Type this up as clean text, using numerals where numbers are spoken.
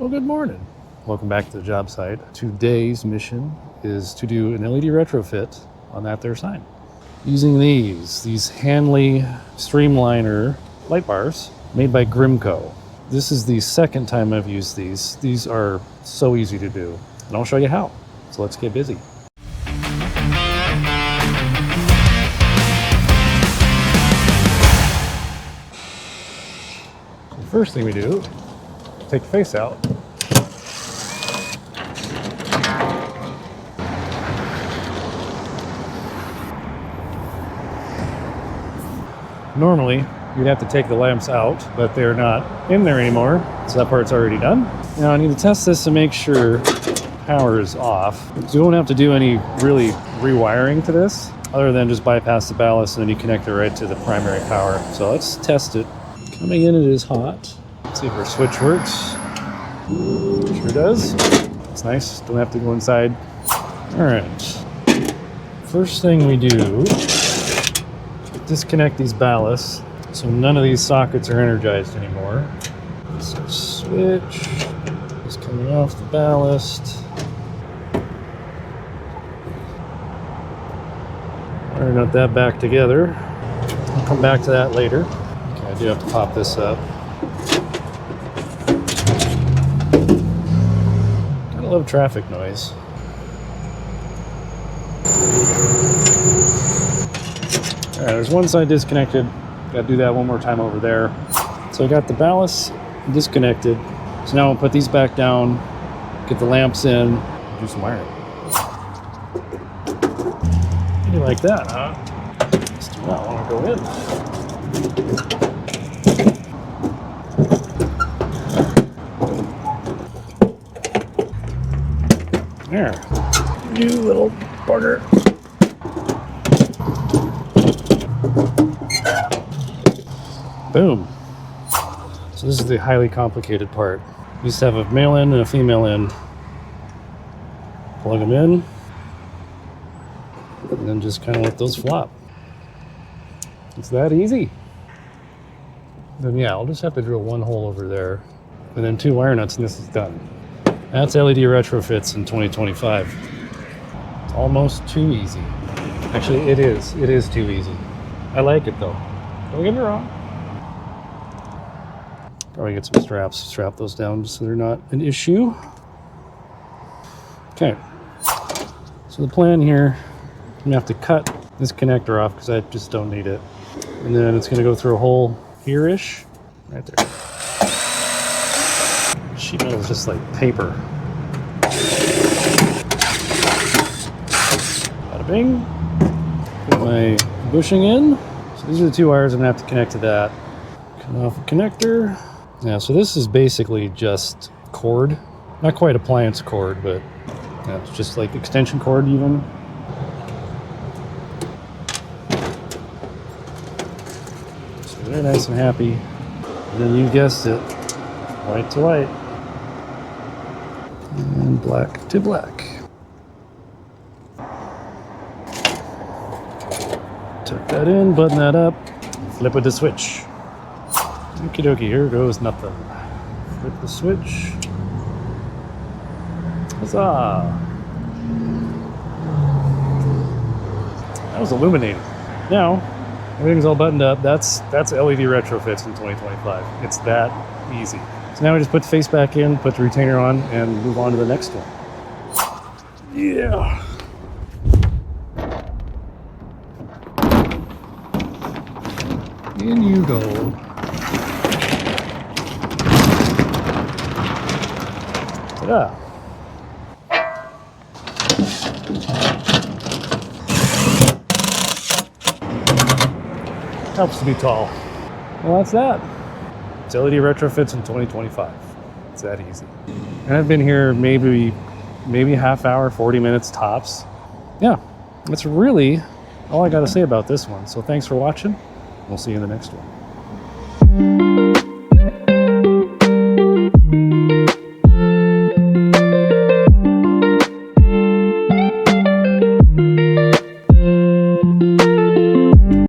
Well, good morning. Welcome back to the job site. Today's mission is to do an LED retrofit on that there sign. Using these Hanley Streamliner light bars made by Grimco. This is the second time I've used these. These are so easy to do, and I'll show you how. So let's get busy. The first thing we do, take the face out. Normally, you'd have to take the lamps out, but they're not in there anymore, so that part's already done. Now I need to test this to make sure power is off. So you won't have to do any really rewiring to this, other than just bypass the ballast and then you connect it right to the primary power. So let's test it. Coming in, it is hot. Let's see if our switch works. Sure does. It's nice, don't have to go inside. All right. First thing we do, disconnect these ballasts so none of these sockets are energized anymore. So switch is coming off the ballast. Wiring up that back together. I'll come back to that later. Okay, I do have to pop this up. Gotta love traffic noise. All right, there's one side disconnected. Got to do that one more time over there. So I got the ballast disconnected. So now I'll put these back down, get the lamps in, do some wiring. You like that, huh? Just do not want to go in. There. You little bugger. Boom. So this is the highly complicated part. You just have a male end and a female end. Plug them in, and then just kind of let those flop. It's that easy. Then yeah, I'll just have to drill one hole over there, and then 2 wire nuts, and this is done. That's LED retrofits in 2025. It's almost too easy. Actually, it is. It is too easy. I like it though. Don't get me wrong. Probably get some straps, strap those down so they're not an issue. Okay, so the plan here, I'm gonna have to cut this connector off because I just don't need it. And then it's gonna go through a hole here-ish, right there. Sheet metal is just like paper. Bada bing. Put my bushing in. So these are the 2 wires I'm gonna have to connect to that. Cut off the connector. Yeah, so this is basically just cord. Not quite appliance cord, but yeah, it's just like extension cord even. So they're nice and happy. And then you guessed it, white to white. And black to black. Tuck that in, button that up, flip with the switch. Okie dokie, here goes nothing. Flip the switch. Huzzah! That was illuminating. Now, everything's all buttoned up. That's LED retrofits in 2025. It's that easy. So now we just put the face back in, put the retainer on, and move on to the next one. Yeah. In you go. Ta-da. Helps to be tall. Well, that's that. It's LED retrofits in 2025. It's that easy. And I've been here maybe half hour, 40 minutes tops. Yeah, that's really all I got to say about this one. So thanks for watching. We'll see you in the next one.